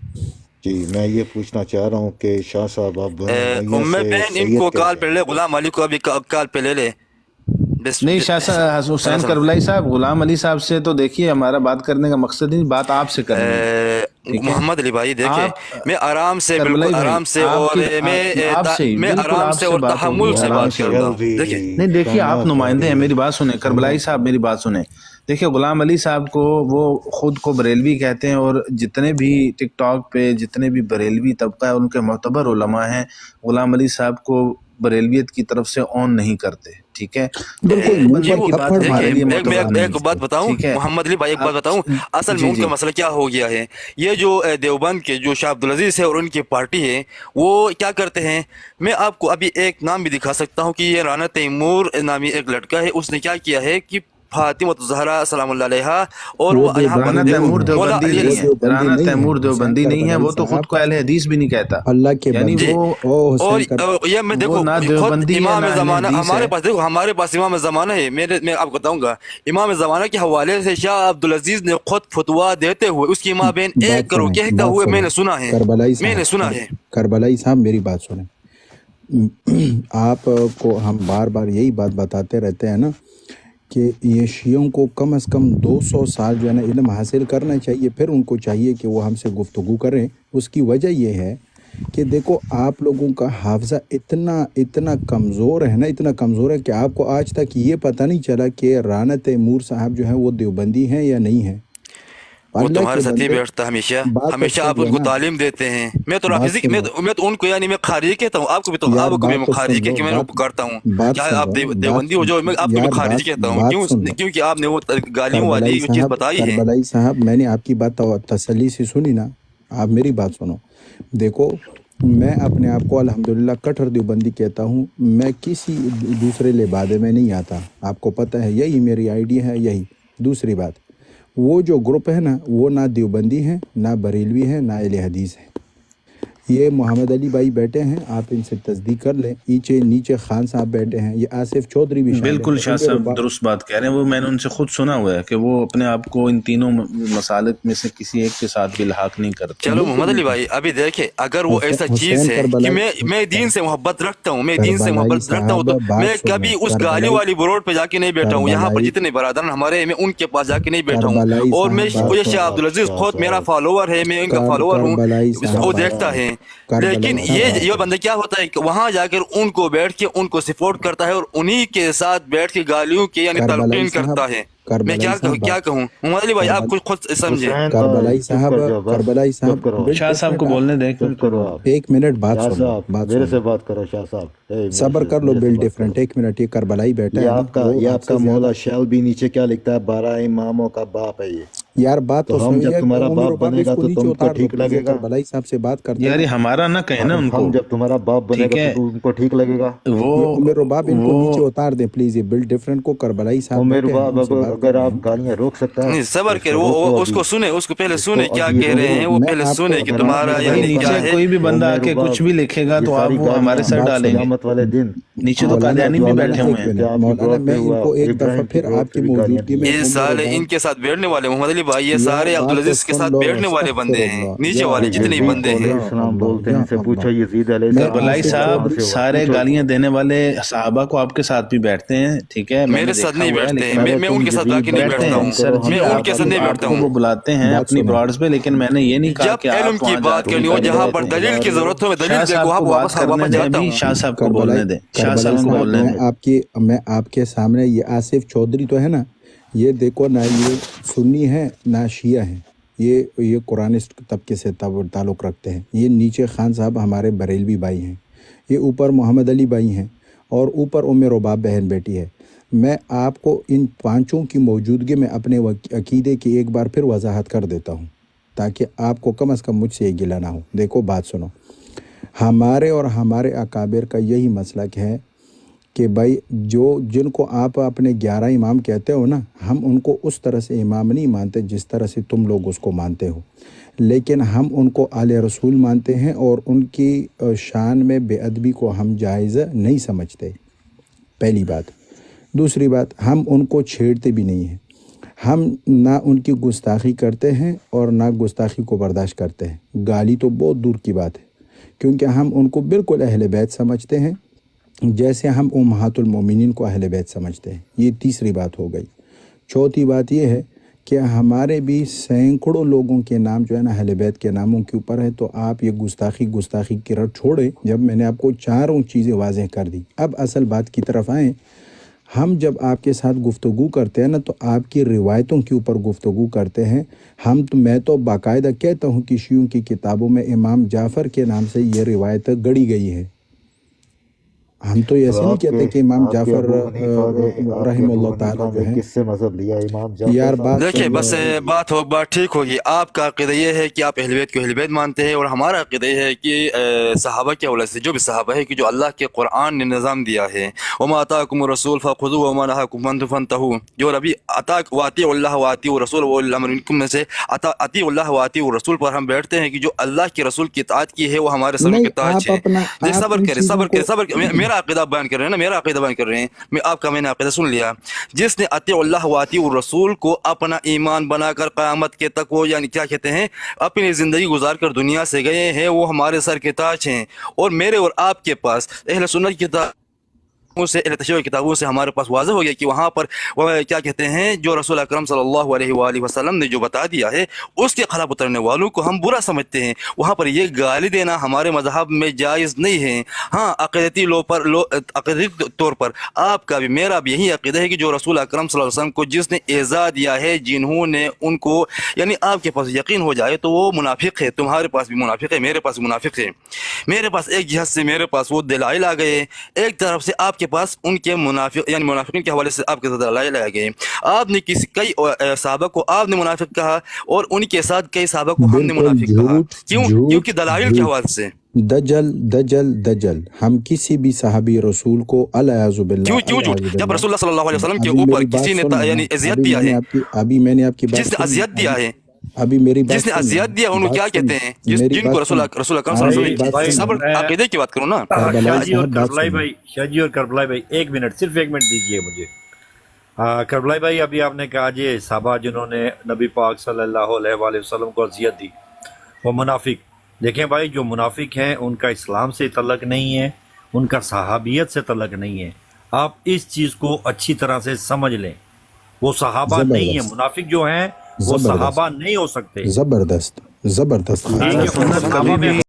جی میں یہ پوچھنا چاہ رہا ہوں کہ شاہ صاحب آپ بنو امیہ ام سے بہن ان سید کو کال کیسے پہ لے، غلام علی کو ابھی کال پہ لے لے. نہیں شاہ صاحب حسین کربلائی صاحب غلام علی صاحب سے تو دیکھیے ہمارا بات کرنے کا مقصد نہیں، بات آپ سے کرنی ہے. ٹھیک ہے محمد علی بھائی دیکھیں آپ میں آرام سے بالکل کربلائی بھائی آرام سے آپ اور کی آپ سے ہی میں بالکل آرام آپ سے سے اور بات ہوگی تحمل سے آرام بات سے کرتا ہوگی. ہوں. دیکھیں نہیں دیکھیے آپ نمائندے ہیں، میری بات سنیں کربلائی صاحب میری بات سنیں. دیکھیے غلام علی صاحب کو وہ خود کو بریلوی کہتے ہیں اور جتنے بھی ٹک ٹاک پہ جتنے بھی بریلوی طبقہ ہے ان کے معتبر علماء ہیں غلام علی صاحب کو بریلویت کی طرف سے آن نہیں کرتے. ٹھیک ہے بالکل ایک منہ بندے پر کی بات تھپڑ ہمارے ماریں لیے گے میں معتبر نہیں. ایک بات بتاؤں ٹھیک ہے محمد علی بھائی ایک بات بتاؤں اصل میں جی ان کا مسئلہ کیا ہو گیا ہے. یہ جو دیوبند کے جو شاہ عبدالعزیز ہے اور ان کی پارٹی ہے وہ کیا کرتے ہیں. میں آپ کو ابھی ایک نام بھی دکھا سکتا ہوں کہ یہ رانا تیمور نامی ایک لڑکا ہے، اس نے کیا کیا ہے کہ فاطمہ الزہرا سلام اللہ علیہ اور وہ یہاں پر رانا دیکھو تیمور مولا دیوبندی علی نہیں ہے، دیوبندی رانا نہیں ہے تیمور حسین دیوبندی نہیں ہے، کربلائی وہ تو خود صاحب، کو اہل حدیث بھی نہیں کہتا. اللہ کے یعنی بندے وہ او اور حسین یہ میں وہ دیکھو نہ خود دیوبندی ہے امام نہ اہل زمانہ حدیث ہے. ہمارے پاس دیکھو ہمارے پاس امام زمانہ ہے. میں آپ کو بتاؤں گا امام زمانہ کے حوالے سے شاہ عبدالعزیز نے خود فتوا دیتے ہوئے اس کی ماں بہن ایک بات کرو سنیں کہتے بات ہوئے میں سنیں نے سنا ہے. کربلائی میں نے صاحب سنا ہے. کربلائی صاحب میری بات سنیں. آپ کو ہم بار بار یہی بات بتاتے رہتے ہیں نا کہ یہ شیعوں کو کم از کم 200 سال جو ہے نا علم حاصل کرنا چاہیے، پھر ان کو چاہیے کہ وہ ہم سے گفتگو کریں. اس کی وجہ یہ ہے کہ دیکھو آپ لوگوں کا حافظہ اتنا کمزور ہے نا، اتنا کمزور ہے کہ آپ کو آج تک یہ پتہ نہیں چلا کہ رانا تیمور صاحب جو ہیں وہ دیوبندی ہیں یا نہیں ہیں. وہ اللہ تمہارے کے ساتھ ہی بندے بیٹھتا ہمیشہ بات تو ہمیشہ آپ سن ان لو کو نا، تعلیم دیتے ہیں. میں تو بات رافضی سن لو میں تو ان کو یعنی میں خارجی کہتا ہوں، آپ کو بھی تو یار، آپ کو بھی بات میں تو خارجی سن کہہ لو، کے میں ان کو کرتا ہوں. بات چاہے سن آپ لو، دیوبندی ہو جاؤ میں آپ کو بھی یار خارجی کہتا ہوں. بات سن لو. کیونکہ آپ نے وہ گالیوں والی کربلائی جو چیز صاحب بتائی ہے. کربلائی صاحب میں نے آپ کی بات تسلی سے سنی نا، آپ میری بات سنو. دیکھو میں اپنے آپ کو الحمدللہ کٹر دیوبندی کہتا ہوں، میں کسی دوسرے لبادے میں نہیں آتا، آپ کو پتہ ہے یہی میری آئی ڈی ہے. یہی دوسری بات، وہ جو گروپ ہے نا وہ نہ دیوبندی ہے نہ بریلوی ہے نہ اہل حدیث ہے. یہ محمد علی بھائی بیٹھے ہیں، آپ ان سے تصدیق کر لیں. نیچے خان صاحب بیٹھے ہیں، یہ آصف چودھری بھی شامل بالکل ہے. شاہ صاحب درست بات کہہ رہے ہیں. وہ میں نے ان سے خود سنا ہوا ہے کہ وہ اپنے آپ کو ان تینوں مسالک میں سے کسی ایک کے ساتھ بھی الحاق نہیں کرتے. چلو محمد علی بھائی ابھی دیکھیں اگر وہ ایسا چیز ہے کہ میں دین سے محبت رکھتا ہوں، میں دین سے محبت رکھتا ہوں، تو میں کبھی اس گالی والی بروڈ پہ جا کے نہیں بیٹھا ہوں. یہاں پر جتنے برادران ہمارے ہیں میں ان کے پاس جا کے نہیں بیٹھا ہوں. اور میں شاہ عبدالعزیز خود میرا فالوور ہے، میں ان کا فالوور ہوں، وہ دیکھتا ہے. لیکن یہ بندہ کیا ہوتا ہے کہ وہاں جا کر ان کو بیٹھ کے ان کو سپورٹ کرتا ہے اور انہی کے ساتھ بیٹھ کے گالیوں کے یعنی تلقین کرتا ہے. میں کیا کہوں محمد علی بھائی آپ کچھ خود سمجھیں. کربلائی صاحب شاہ صاحب کو بولنے دیں. چپ کرو آپ. ایک منٹ بات شاہ سن لو، صاحب میرے سے بات کرو. شاہ صاحب صبر کر لو، بل ڈیفرنٹ. ایک منٹ، یہ کربلائی بیٹھا ہے نا، یہ آپ کا مولا شیل بھی نیچے کیا لکھتا ہے، 12 اماموں کا باپ ہے یہ. یار بات تو ہم جب تمہارا باپ بنے گا تو تم کو ٹھیک لگے گا. کربلائی صاحب سے بات کرتے یار ہمارا نہ کہیں نا ان کو. ہم جب تمہارا باپ بنے گا تو تم کو ٹھیک لگے گا. وہ عمر رباب ان کو نیچے اتار دیں پلیز. یہ بل ڈیفرنٹ کو کربلائی صاحب عمر رباب اگر آپ گالیاں روک سکتا ہے نہیں صبر کر، وہ اس کو سنے، اس کو پہلے سنے کیا کہہ رہے ہیں. وہ پہلے سنے کہ تمہارا یعنی کیا ہے. کوئی بھی بندہ آ کے کچھ بھی لکھے گا تو آپ وہ ہمارے سر ڈالیں گے. قیامت والے دن نیچے تو قادیانی بھی بیٹھے ہوئے ہیں. مولانا میں ان کو ایک دفعہ پھر آپ کی موجودگی میں یہ سارے ان کے ساتھ بیٹھنے والے محمد علی بھائی، یہ سارے عبدالعزیز کے ساتھ بیٹھنے والے بندے ہیں، نیچے والے جتنے بندے ہیں. اسلام بولتے ہیں، ان سے پوچھو یزید علیہ السلام. کربلائی صاحب سارے گالیاں دینے والے صحابہ کو آپ کے ساتھ بھی بیٹھتے ہیں. ٹھیک ہے میرے ساتھ نہیں بیٹھتے ہیں، میں ان کے ساتھ جا کے نہیں بیٹھتا ہوں. سر جی میں ان کے ساتھ نہیں بیٹھتا وہ ہوں. بلاتے ہیں اپنی براڈز پہ، لیکن میں نے یہ نہیں کہا کہ جب علم آپ کی وہاں بات کرنی ہو، جہاں پر دلیل کی ضرورت ہو میں دلیل دے کو واپس جاتا ہوں. شاہ صاحب کو بولنے دیں. شاہ صاحب کو بولنے دیں. میں آپ کے سامنے، یہ آصف چودھری تو ہے نا، یہ دیکھو نہ یہ سنی ہے نہ شیعہ ہے، یہ قرآنسٹ طبقے سے تعلق رکھتے ہیں. یہ نیچے خان صاحب ہمارے بریلوی بھائی ہیں، یہ اوپر محمد علی بھائی ہیں، اور اوپر ام رباب بہن بیٹی ہے. میں آپ کو ان پانچوں کی موجودگی میں اپنے عقیدے کی ایک بار پھر وضاحت کر دیتا ہوں تاکہ آپ کو کم از کم مجھ سے یہ گلہ نہ ہو. دیکھو بات سنو، ہمارے اور ہمارے اکابر کا یہی مسلک ہے کہ بھائی جن کو آپ اپنے 11 امام کہتے ہو نا، ہم ان کو اس طرح سے امام نہیں مانتے جس طرح سے تم لوگ اس کو مانتے ہو، لیکن ہم ان کو آل رسول مانتے ہیں، اور ان کی شان میں بے ادبی کو ہم جائز نہیں سمجھتے، پہلی بات. دوسری بات، ہم ان کو چھیڑتے بھی نہیں ہیں، ہم نہ ان کی گستاخی کرتے ہیں اور نہ گستاخی کو برداشت کرتے ہیں. گالی تو بہت دور کی بات ہے، کیونکہ ہم ان کو بالکل اہل بیت سمجھتے ہیں جیسے ہم امہات المومنین کو اہل بیت سمجھتے ہیں. یہ تیسری بات ہو گئی. چوتھی بات یہ ہے کہ ہمارے بھی سینکڑوں لوگوں کے نام جو ہے نا اہل بیت کے ناموں کے اوپر ہے. تو آپ یہ گستاخی کی رٹ چھوڑیں جب میں نے آپ کو چاروں چیزیں واضح کر دی. اب اصل بات کی طرف آئیں. ہم جب آپ کے ساتھ گفتگو کرتے ہیں نا تو آپ کی روایتوں کے اوپر گفتگو کرتے ہیں. میں تو باقاعدہ کہتا ہوں کہ شیعوں کی کتابوں میں امام جعفر کے نام سے یہ روایت گڑی گئی ہے. ہم تو تو ایسے نہیں آپ کے کہتے کہ امام آپ کے جعفر ابو حنیفہ نے آپ کے رحم ابو اللہ تعالیٰ حنیفہ جو نے ہے. کس سے مذہب لیا؟ امام جعفر یار صاحب بات نے دیکھیں سن بس لو. بات ٹھیک ہوگی. آپ کا عقیدہ یہ ہے کہ آپ اہل بیت کو اہل بیت مانتے ہیں، اور ہمارا عقیدہ یہ ہے کہ صحابہ کے حوالے سے جو بھی صحابہ ہے کہ جو اللہ کے قرآن نے نظام دیا ہے، وما آتاکم الرسول فخذوه وما نهاکم عنہ فانتہوا. جو ربی واطیعوا اللہ واطیعوا الرسول واولی الامر منکم میں سے اطیعوا اللہ واطیعوا الرسول پر ہم بیٹھتے ہیں کہ جو اللہ کے رسول کی اطاعت کی ہے وہ ہمارے سروں نہیں، کے تاج ہے. آپ صبر ان کریں چیزوں کو صبر کریں. میرا عقیدہ بیان کر رہے ہیں نا، میرا عقیدہ بیان کر رہے ہیں. میں نے عقیدہ سن لیا. جس نے اطیع اللہ و اطیع الرسول کو اپنا ایمان بنا کر قیامت کے تک وہ یعنی کیا کہتے ہیں اپنی زندگی گزار کر دنیا سے گئے ہیں، وہ ہمارے سر کے تاج ہیں. اور میرے اور آپ کے پاس اہل سنت کی سے تشریح کتابوں سے ہمارے پاس واضح ہو گیا کہ وہاں پر وہ کیا کہتے ہیں جو رسول اکرم صلی اللہ علیہ وآلہ وسلم نے جو بتا دیا ہے اس کے خلاف اترنے والوں کو ہم برا سمجھتے ہیں. وہاں پر یہ گالی دینا ہمارے مذہب میں جائز نہیں ہے. ہاں عقیدتی عقیدتی طور پر آپ کا بھی میرا بھی یہی عقیدہ ہے کہ جو رسول اکرم صلی اللہ علیہ وسلم کو جس نے اعزاز دیا ہے، جنہوں نے ان کو یعنی آپ کے پاس یقین ہو جائے تو وہ منافق ہے. تمہارے پاس بھی منافق ہے، میرے پاس بھی منافق ہے. میرے پاس ایک جہت سے میرے پاس وہ دلائل آ گئے، ایک طرف سے آپ کے پاس ان کے منافق یعنی منافقین کے حوالے سے آپ کے ساتھ دلائل آ گئے. آپ نے کئی صحابہ کو آپ نے منافق کہا اور ان کے ساتھ کئی صحابہ کو ہم نے بالکل منافق کہا. کیوں؟ جھوٹ کیونکہ دلائل کے جھوٹ، حوالے سے. دجل ہم کسی بھی صحابی رسول کو الیاذ باللہ کیوں جب رسول اللہ صلی اللہ علیہ وسلم کے ابھی اوپر میری بات کسی نے سنو نا. یعنی اذیت دیا ہے، ابھی میں نے آپ کی بات جس نے سنی. اذیت دیا ہے، ابھی میری بات جس نے سنو، اذیت دیا ان کو کیا کہتے ہیں؟ میری جن بات کو رسول سنو. اکرم صلی آپ اللہ میری علیہ بات وسلم سنو. صبر عقیدے کی بات کرو نا. کربلا شاہ جی اور صاحب بات کربلائی سنو. بھائی، شاہ جی اور کربلائی بھائی، ایک منٹ، صرف ایک منٹ دیجیے مجھے. کربلائی بھائی، ابھی آپ نے کہا جی صحابہ جنہوں نے نبی پاک صلی اللہ علیہ وآلہ وسلم کو اذیت دی وہ منافق. دیکھیں بھائی، جو منافق ہیں ان کا اسلام سے تعلق نہیں ہے، ان کا صحابیت سے تعلق نہیں ہے. آپ اس چیز کو اچھی طرح سے سمجھ لیں. وہ صحابہ نہیں ہیں. زبردست منافق جو ہیں وہ زبردست صحابہ نہیں ہو سکتے. زبردست زبردست. ٹھیک ہے، ان کو صحابہ میں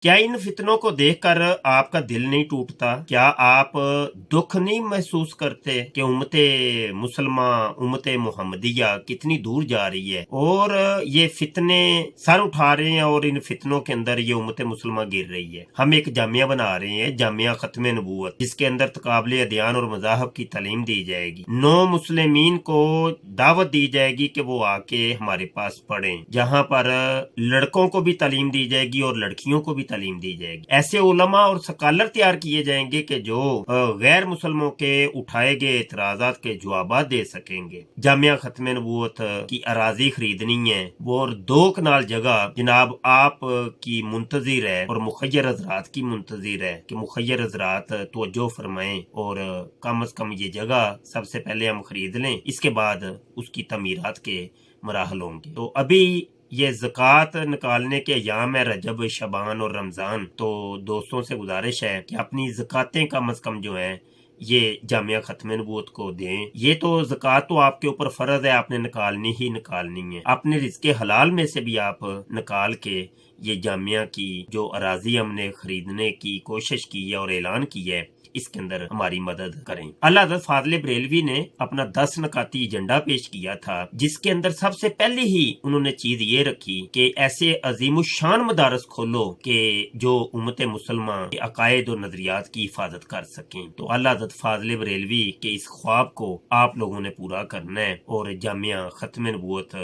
کیا ان فتنوں کو دیکھ کر آپ کا دل نہیں ٹوٹتا؟ کیا آپ دکھ نہیں محسوس کرتے کہ امت مسلمہ، امت محمدیہ کتنی دور جا رہی ہے اور یہ فتنے سر اٹھا رہے ہیں اور ان فتنوں کے اندر یہ امت مسلمہ گر رہی ہے؟ ہم ایک جامعہ بنا رہے ہیں، جامعہ ختم نبوت، جس کے اندر تقابل ادیان اور مذاہب کی تعلیم دی جائے گی. نو مسلمین کو دعوت دی جائے گی کہ وہ آ کے ہمارے پاس پڑھیں، جہاں پر لڑکوں کو بھی تعلیم دی جائے گی اور لڑکیوں کو بھی تعلیم دی جائے گی. ایسے علماء اور سکالر تیار کیے جائیں گے کہ جو غیر مسلموں کے اٹھائے گئے اعتراضات کے جوابات دے سکیں گے. جامعہ ختم نبوت کی اراضی خریدنی ہے وہ، اور 2 کنال جگہ جناب آپ کی منتظر ہے اور مخیر حضرات کی منتظر ہے کہ مخیر حضرات توجہ فرمائیں اور کم از کم یہ جگہ سب سے پہلے ہم خرید لیں، اس کے بعد اس کی تعمیرات کے مراحل ہوں گے. تو ابھی یہ زکوٰۃ نکالنے کے ایام ہے، رجب، شعبان اور رمضان. تو دوستوں سے گزارش ہے کہ اپنی زکوٰتیں کم از کم جو ہیں یہ جامعہ ختم نبوت کو دیں. یہ تو زکوٰۃ تو آپ کے اوپر فرض ہے، آپ نے نکالنی ہی نکالنی ہے. اپنے رزق حلال میں سے بھی آپ نکال کے یہ جامعہ کی جو اراضی ہم نے خریدنے کی کوشش کی ہے اور اعلان کی ہے، اس کے اندر ہماری مدد کریں. اللہ حضرت فاضل بریلوی نے اپنا 10 نکاتی ایجنڈا پیش کیا تھا، جس کے اندر سب سے پہلے ہی انہوں نے چیز یہ رکھی کہ ایسے عظیم الشان مدارس کھولو کہ جو امت مسلمہ کے عقائد اور نظریات کی حفاظت کر سکیں. تو اللہ حضرت فاضل بریلوی کے اس خواب کو آپ لوگوں نے پورا کرنا ہے اور جامعہ ختم نبوت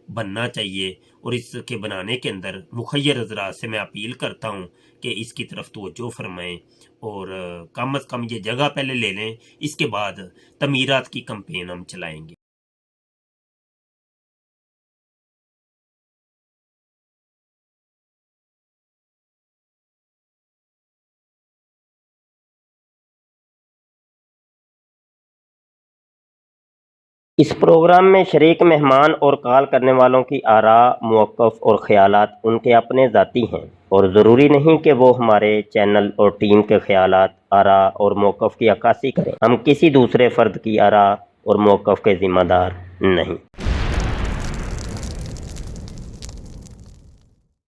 بننا چاہیے. اور اس کے بنانے کے اندر مخیر حضرات سے میں اپیل کرتا ہوں کہ اس کی طرف توجہ فرمائیں اور کم از کم یہ جگہ پہلے لے لیں، اس کے بعد تعمیرات کی کمپین ہم چلائیں گے. اس پروگرام میں شریک مہمان اور کال کرنے والوں کی آراء، موقف اور خیالات ان کے اپنے ذاتی ہیں اور ضروری نہیں کہ وہ ہمارے چینل اور ٹیم کے خیالات، آراء اور موقف کی عکاسی کریں. ہم کسی دوسرے فرد کی آراء اور موقف کے ذمہ دار نہیں.